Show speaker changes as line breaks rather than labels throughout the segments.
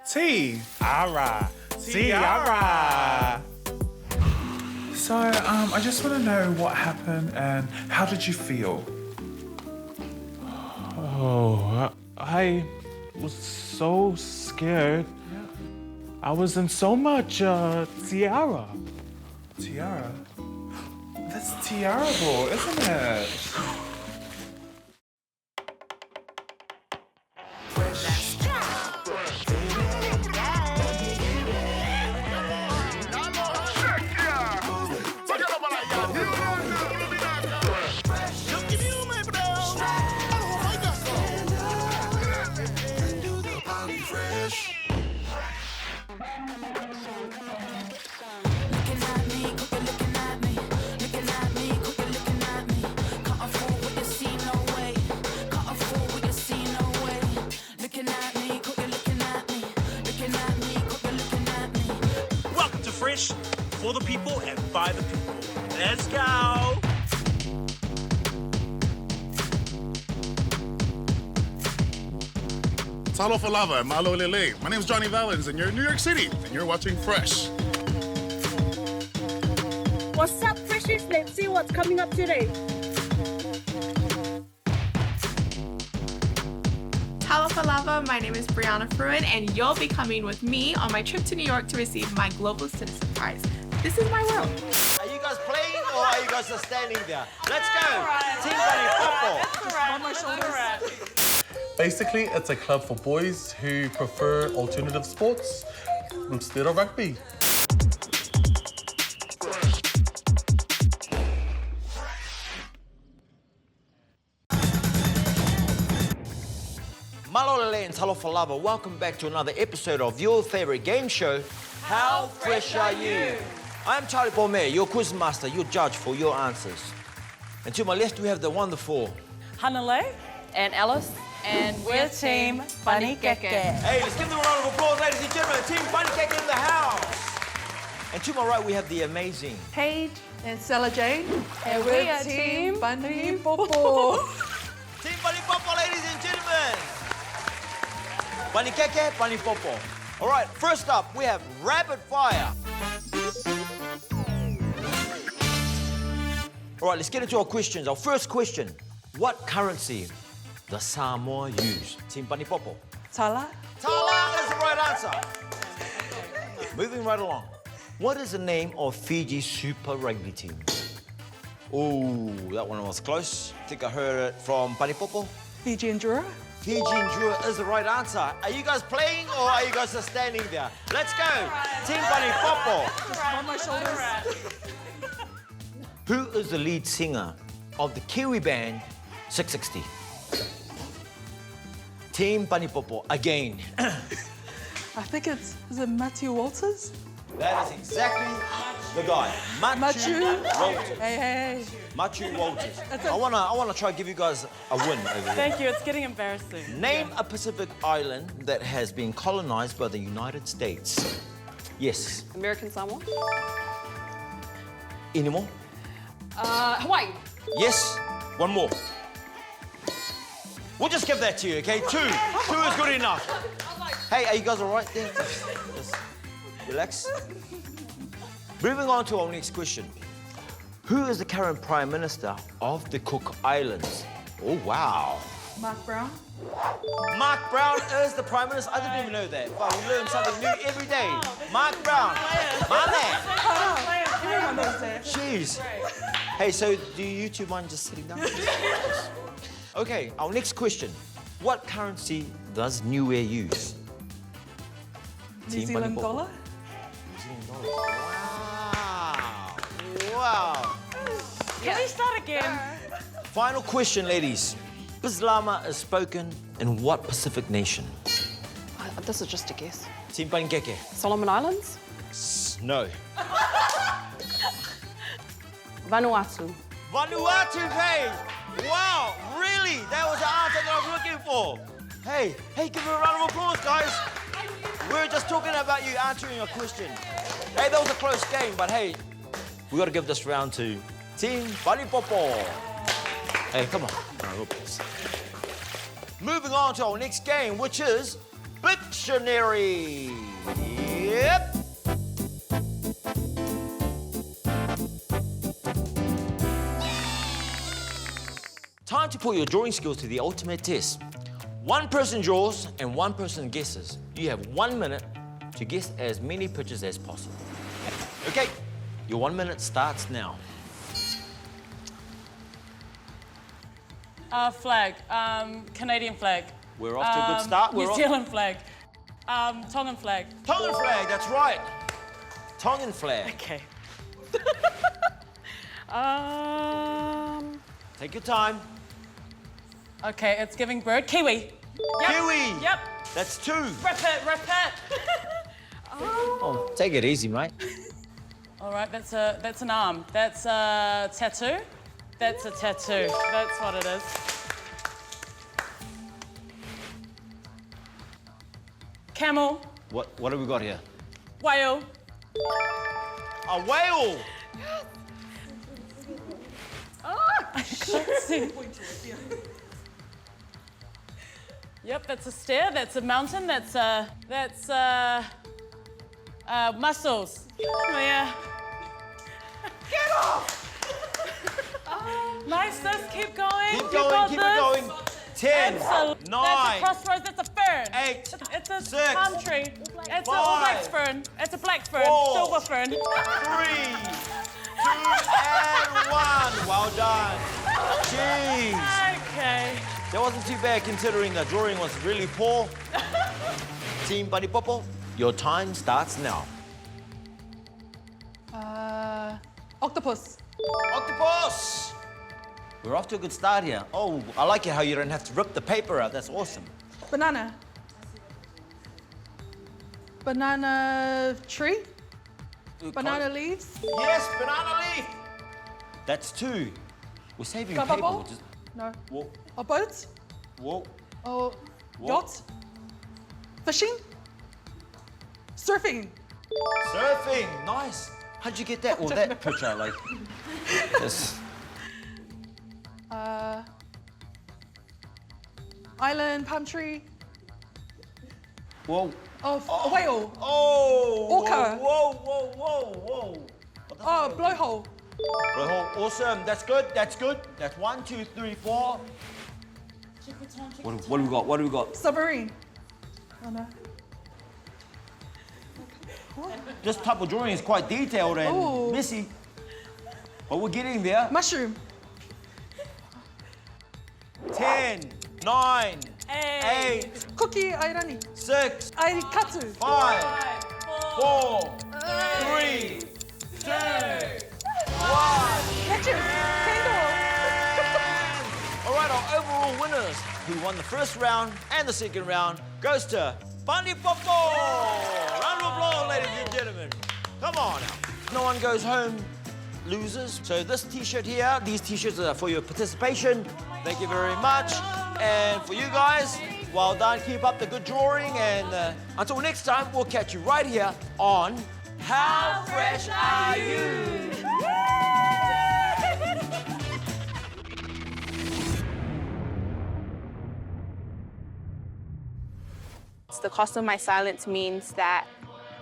Tiara. Tiara. So, I just want to know what happened and how did you feel?
Oh, I was so scared.
Yeah.
I was in so much tiara.
Tiara? That's terrible, isn't it?
Fresh, for the people and by the people. Let's go!
Talo Falava, Malo Lele. My name's Johnny Valens, and you're in New York City, and you're watching Fresh.
What's up, Freshies? Let's see what's coming up today.
Hello Falava, my name is Brianna Fruean, and you'll be coming with me on my trip to New York to receive my Global Citizen Prize. This is my world.
Are you guys playing or are you guys just standing there? Let's go! Team Bunny football!
On my shoulders.
Basically, it's a club for boys who prefer alternative sports instead of rugby.
Malolele and Talo Falava, welcome back to another episode of your favorite game show, How Fresh Are You? I'm Charlie Palmer, your quiz master, your judge for your answers. And to my left, we have the wonderful
Hanalei and Alice, and we're Team Bunny Keke.
Hey, let's give them a round of applause, ladies and gentlemen. Team Bunny Keke in the house. And to my right, we have the amazing
Paige and Sela Jane.
And we are Team Bunny Popo.
Team Bunny Popo, ladies and gentlemen. Bunny Keke, Bunny Popo. All right, first up, we have rapid fire. All right, let's get into our questions. Our first question, what currency does Samoa use? Team Bunny Popo.
Tala.
Tala is the right answer. Moving right along. What is the name of Fiji's Super Rugby team? Oh, that one was close. I think I heard it from Bunny Popo.
Fiji and Jura.
Fiji and Jura is the right answer. Are you guys playing or are you guys just standing there? Let's go. Team Bunny Popo.
On my shoulders.
Who is the lead singer of the Kiwi band 660? Team Bunny Popo, again.
I think is it Matthew Walters?
That is exactly the guy. Machu Walters.
Hey.
Machu Walters. I wanna try to give you guys a win over here.
Thank you, it's getting embarrassing.
Name a Pacific island that has been colonized by the United States. Yes.
American Samoa.
Any more?
Hawaii.
Yes. One more. We'll just give that to you, okay? Two is good enough. Hey, are you guys all right there? Just relax. Moving on to our next question. Who is the current Prime Minister of the Cook Islands? Oh, wow.
Mark Brown.
Mark Brown is the Prime Minister. I didn't even know that, but we learn something new every day. Mark Brown, my man.
Everyone knows that.
Jeez. Hey, so do you two mind just sitting down? Okay, our next question. What currency does New Air use?
New Zealand dollar.
New Zealand dollar. Wow. Wow.
Can we start again?
Final question, ladies. Bislama is spoken in what Pacific nation?
This is just a guess.
Team Pangeke.
Solomon Islands?
No.
Vanuatu.
Vanuatu, hey! Wow, really? That was the answer that I was looking for. Hey, give me a round of applause, guys. We're just talking about you answering a question. Hey, that was a close game, but hey, we got to give this round to Team Bunny Popo. Hey, come on. Moving on to our next game, which is Pictionary. Yep. Time to put your drawing skills to the ultimate test. One person draws and one person guesses. You have 1 minute to guess as many pictures as possible. Okay, your 1 minute starts now.
Flag. Canadian flag.
We're off to a good start.
New Zealand flag. Tongan flag.
Tongan flag, that's right. Tongan flag.
Okay.
Take your time.
Okay, it's giving bird. Kiwi. Yep.
Kiwi.
Yep.
That's 2.
Repeat.
Oh, take it easy, mate.
All right, that's an arm. That's a tattoo. That's a tattoo. That's what it is. Camel.
What have we got here?
Whale.
A whale.
I can't see. Yep, that's a stair. That's a mountain. That's mussels. Oh, yeah. Get off! Nice, let's keep going.
Keep going. 10, 9,
That's a crossroads. That's a fern.
8,
It's a
6,
palm tree. It's a
5,
black fern. It's a black fern.
4,
Silver fern.
3, 2, and 1. Well done. Jeez.
Okay.
That wasn't too bad considering the drawing was really poor. Team Buddy Popo, your time starts now.
Octopus.
Octopus! We're off to a good start here. Oh, I like it how you don't have to rip the paper out. That's awesome.
Banana. Banana tree. Banana leaves.
Yes, banana leaf. That's 2. We're saving
Rubber
paper.
ball?
We'll just...
No.
Whoa,
A boat.
whoa.
Oh,
What?
yacht. Fishing. Surfing.
Surfing, nice. How'd you get that? Or that picture, like this.
Island, palm tree.
Whoa.
Oh, a whale.
Oh.
Orca.
Whoa.
Oh, blowhole.
Blowhole, awesome. That's good. That's 1, 2, 3, 4. What do we got?
Submarine. Oh no.
This type of drawing is quite detailed and
Ooh.
messy. But we're getting there.
Mushroom.
10, 9, 8,
Cookie airani.
6,
Arikatsu.
5, 4, 3, 2, 1.
Matches. Candle.
All right, our overall winners, who won the first round and the second round, goes to Bundy Popo. Round of applause, ladies and gentlemen. Come on now. No one goes home losers. So this T-shirt here, these T-shirts are for your participation. Thank you very much. And for you guys, well done. Keep up the good drawing. And until next time, we'll catch you right here on How Fresh Are You?
The cost of my silence means that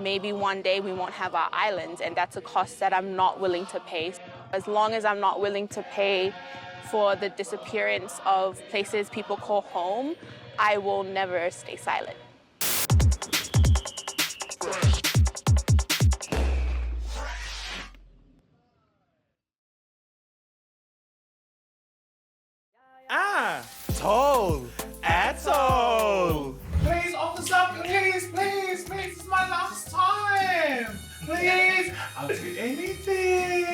maybe one day we won't have our islands, and that's a cost that I'm not willing to pay. As long as I'm not willing to pay for the disappearance of places people call home, I will never stay silent.
Toll. Atoll.
Please, officer, please, it's my last time. Please, I'll do anything.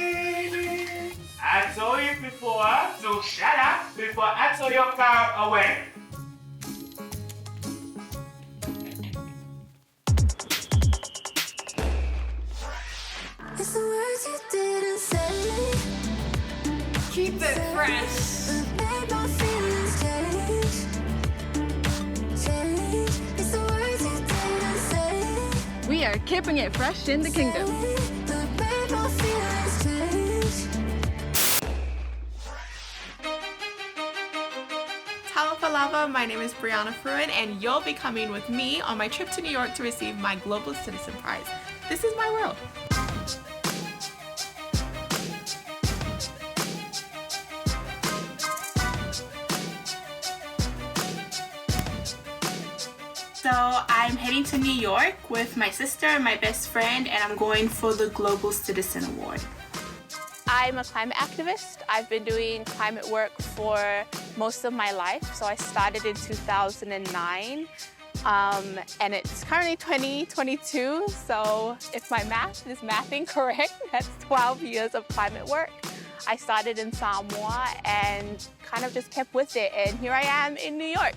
I told you before to shut up before I tow your car away.
It's the words you didn't say.
Keep it fresh.
Made my feelings change. It's the words you didn't say.
We are keeping it fresh in the kingdom.
Made my feelings change.
Talofa lava,
Hello, my name is Brianna Fruean, and you'll be coming with me on my trip to New York to receive my Global Citizen Prize. This is my world. So I'm heading to New York with my sister and my best friend, and I'm going for the Global Citizen Award.
I'm a climate activist. I've been doing climate work for most of my life. So I started in 2009, and it's currently 2022. So if my math is mathing correct, that's 12 years of climate work. I started in Samoa and kind of just kept with it. And here I am in New York.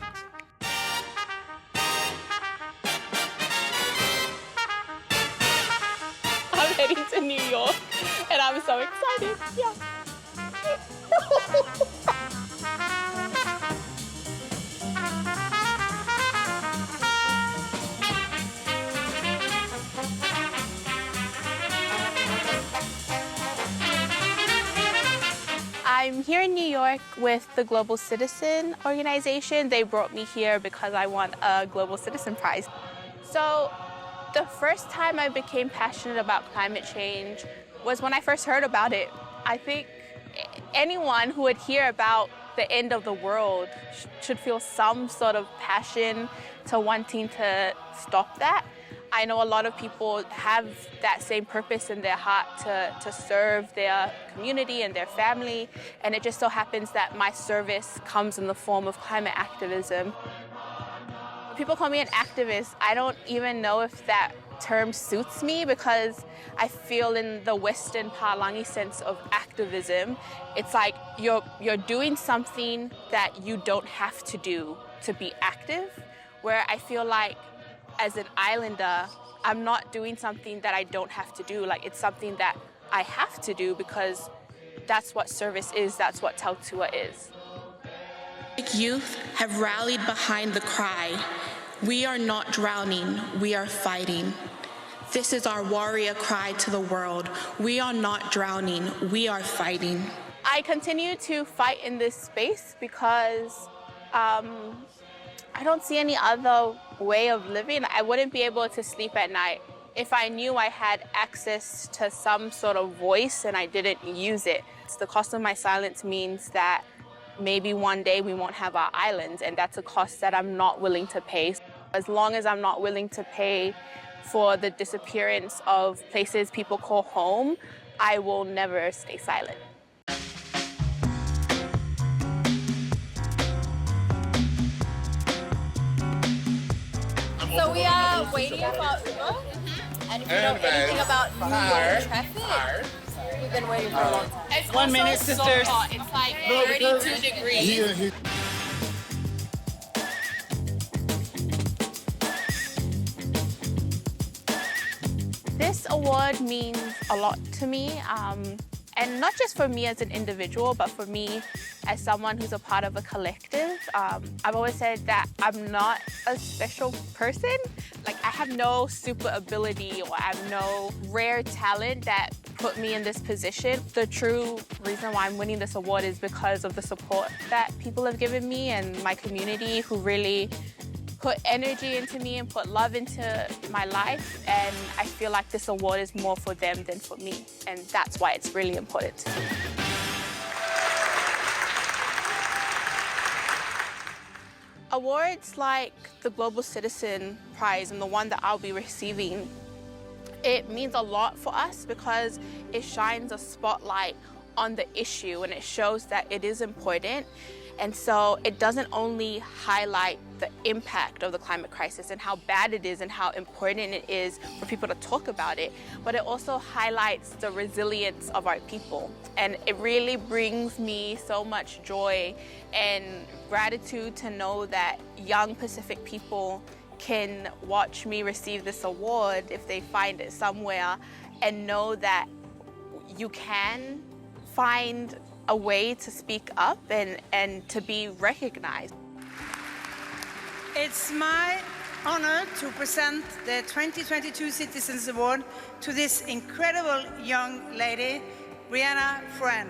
I'm heading to New York, and I'm so excited. Yeah. I'm here in New York with the Global Citizen organization. They brought me here because I won a Global Citizen Prize. So the first time I became passionate about climate change was when I first heard about it. I think anyone who would hear about the end of the world should feel some sort of passion to wanting to stop that. I know a lot of people have that same purpose in their heart to serve their community and their family, and it just so happens that my service comes in the form of climate activism. People call me an activist. I don't even know if that term suits me because I feel in the Western Palangi sense of activism, it's like you're doing something that you don't have to do to be active, where I feel like as an islander, I'm not doing something that I don't have to do. Like, it's something that I have to do because that's what service is, that's what Tautua is.
Youth have rallied behind the cry, "We are not drowning, we are fighting." This is our warrior cry to the world. We are not drowning, we are fighting. I continue to fight in this space because I don't see any other way of living. I wouldn't be able to sleep at night if I knew I had access to some sort of voice and I didn't use it. The cost of my silence means that maybe one day we won't have our islands, and that's a cost that I'm not willing to pay. As long as I'm not willing to pay for the disappearance of places people call home, I will never stay silent.
So we are waiting for Uber, and if you know anything about New York traffic, we've been waiting for a long time.
It's
1 minute,
so
sisters.
hot. It's like 32 degrees. This award means a lot to me, and not just for me as an individual, but for me as someone who's a part of a collective. I've always said that I'm not a special person. Like, I have no super ability or I have no rare talent that put me in this position. The true reason why I'm winning this award is because of the support that people have given me and my community, who really put energy into me and put love into my life, and I feel like this award is more for them than for me, and that's why it's really important to me. Awards like the Global Citizen Prize and the one that I'll be receiving, it means a lot for us because it shines a spotlight on the issue and it shows that it is important. And so it doesn't only highlight the impact of the climate crisis and how bad it is and how important it is for people to talk about it, but it also highlights the resilience of our people. And it really brings me so much joy and gratitude to know that young Pacific people can watch me receive this award if they find it somewhere and know that you can find a way to speak up and to be recognized.
It's my honor to present the 2022 Citizens Award to this incredible young lady, Brianna Fruean.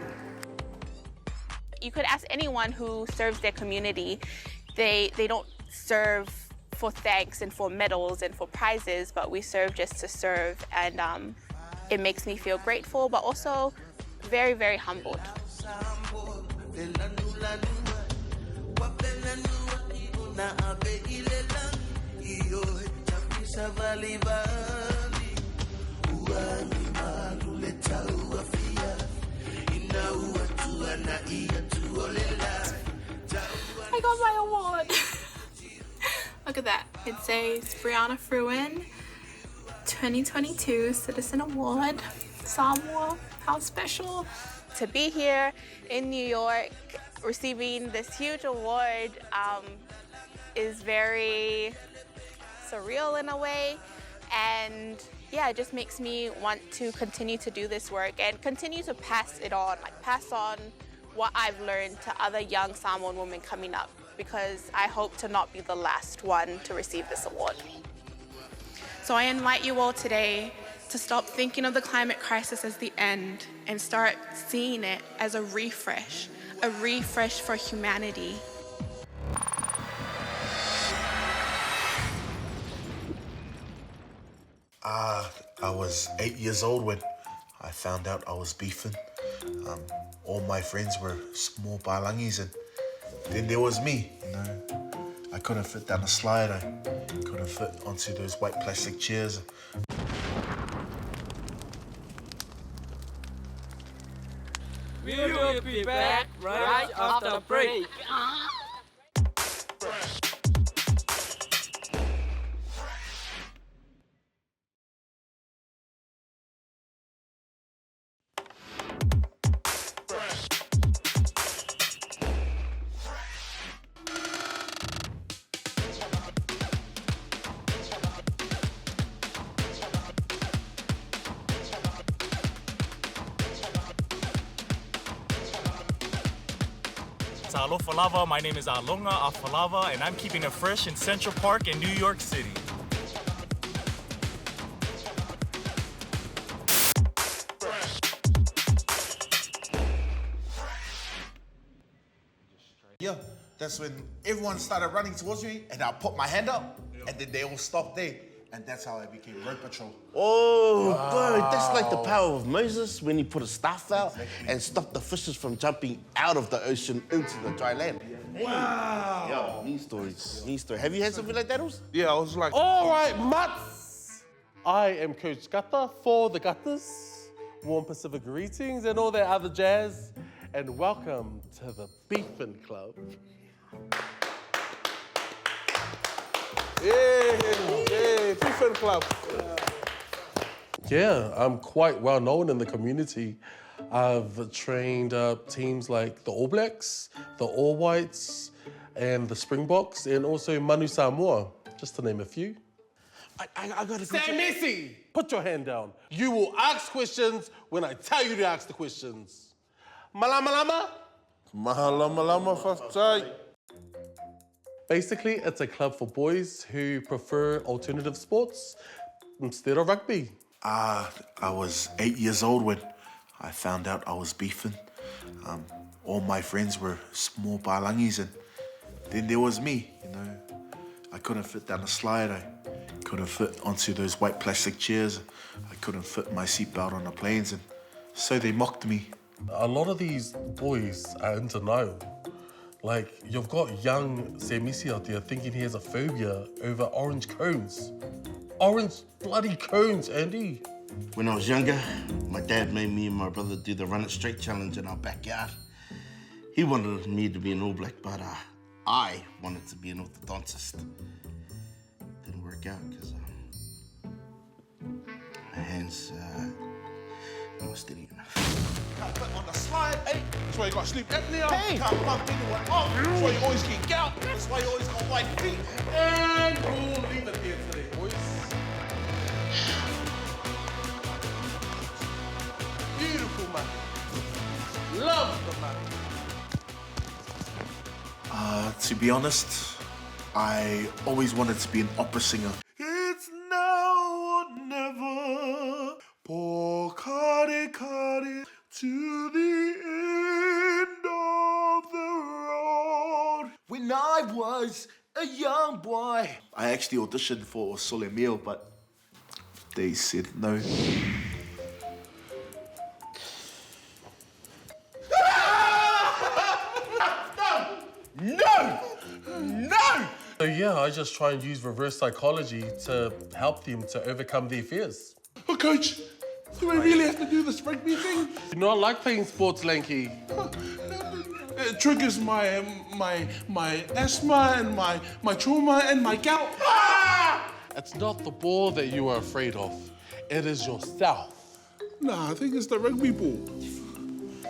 You could ask anyone who serves their community,
they don't serve for thanks and for medals and for prizes, but we serve just to serve, and it makes me feel grateful, but also very, very humbled.
I got my award. Look at that. It says Brianna Fruean 2022 Citizen Award, Samoan. How special.
To be here in New York receiving this huge award is very surreal in a way, and yeah, it just makes me want to continue to do this work and continue to pass it on, like pass on what I've learned to other young Samoan women coming up, because I hope to not be the last one to receive this award. So I invite you all today to stop thinking of the climate crisis as the end and start seeing it as a refresh for humanity.
I was 8 years old when I found out I was beefing. All my friends were small bailangis, and then there was me, you know. I couldn't fit down a slide, I couldn't fit onto those white plastic chairs.
We will be back right after the break.
Lolohea. My name is Alonga Afalava, and I'm keeping it fresh in Central Park in New York City.
Yeah, that's when everyone started running towards me, and I put my hand up, and then they all stopped there. And that's how I became Road Patrol.
Oh, bro, that's like the power of Moses when he put a staff out and stopped the fishes from jumping out of the ocean into the dry land.
Wow.
Yo, neat stories. Neat story. Have you had something like that, Oz?
Yeah, I was like, all right, mutts. I am Coach Gata for the Gutters. Warm Pacific greetings and all that other jazz. And welcome to the BFN Club. Yeah, BFN Club. Yeah, I'm quite well known in the community. I've trained teams like the All Blacks, the All Whites, and the Springboks, and also Manu Samoa, just to name a few.
I got a
Say
question.
Messi, put your hand down. You will ask questions when I tell you to ask the questions. Malama lama?
Mahalama lama fastai.
Basically, it's a club for boys who prefer alternative sports instead of rugby.
I was 8 years old when I found out I was beefing. All my friends were small bailangis, and then there was me, you know. I couldn't fit down a slide, I couldn't fit onto those white plastic chairs, I couldn't fit my seatbelt on the planes, and so they mocked me.
A lot of these boys are in denial. Like, you've got young Semisi out there thinking he has a phobia over orange cones. Orange bloody cones, Andy.
When I was younger, my dad made me and my brother do the Run It Straight challenge in our backyard. He wanted me to be an All Black, but I wanted to be an orthodontist. Didn't work out because my hands not steady enough.
Can't fit on the slide, hey.
That's why you got sleep apnea.
Hey. Can't bump anyone off. That's why you always get gout. That's why you always got white feet.
And we'll leave it here today, boys. Beautiful man. Love the man.
To be honest, I always wanted to be an opera singer. It's now or never. Pokare kare to the end of the road. When I was actually auditioned for Sole Mio, but they said no.
No! No! So yeah, I just try and use reverse psychology to help them to overcome their fears.
Oh, Coach, do I really have to do this rugby thing?
You know, I like playing sports, Lanky.
It triggers my asthma and my trauma and my gout. Ah!
It's not the ball that you are afraid of. It is yourself.
Nah, I think it's the rugby ball.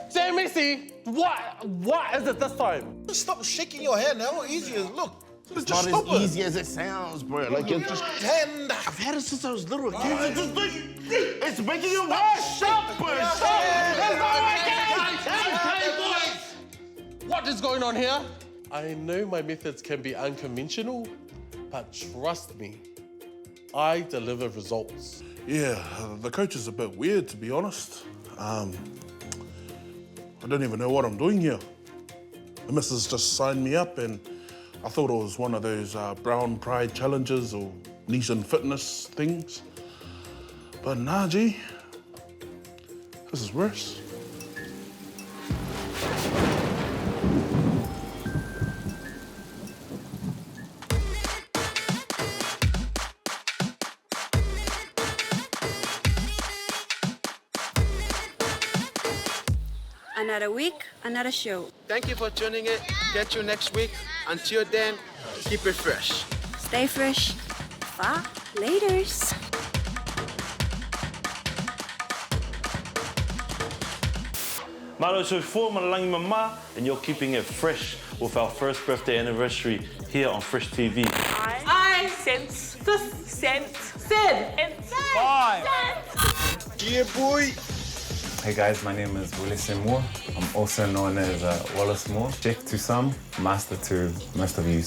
Say, Missy, what is it this time?
Just stop shaking your head now. How easy is it? Look.
It's not as easy as it sounds, bro. Like, you're just...
Stand up.
I've had it since I was little. It's making you worse. Shut bro.
What is going on here? I know my methods can be unconventional, but trust me, I deliver results.
Yeah, the coach is a bit weird, to be honest. I don't even know what I'm doing here. The missus just signed me up and I thought it was one of those brown pride challenges or niche and fitness things. But nah, G, this is worse.
Another week, another show.
Thank you for tuning in. Catch you next week. Until then, keep it fresh.
Stay fresh. Bye. Laters.
Malo so for Malalangi Mama, and you're keeping it fresh with our first birthday anniversary here on Fresh TV.
I sense and
Yeah, boy.
Hey guys, my name is Wallace Moore. I'm also known as Wallace Moore, chef to some, master to most of you.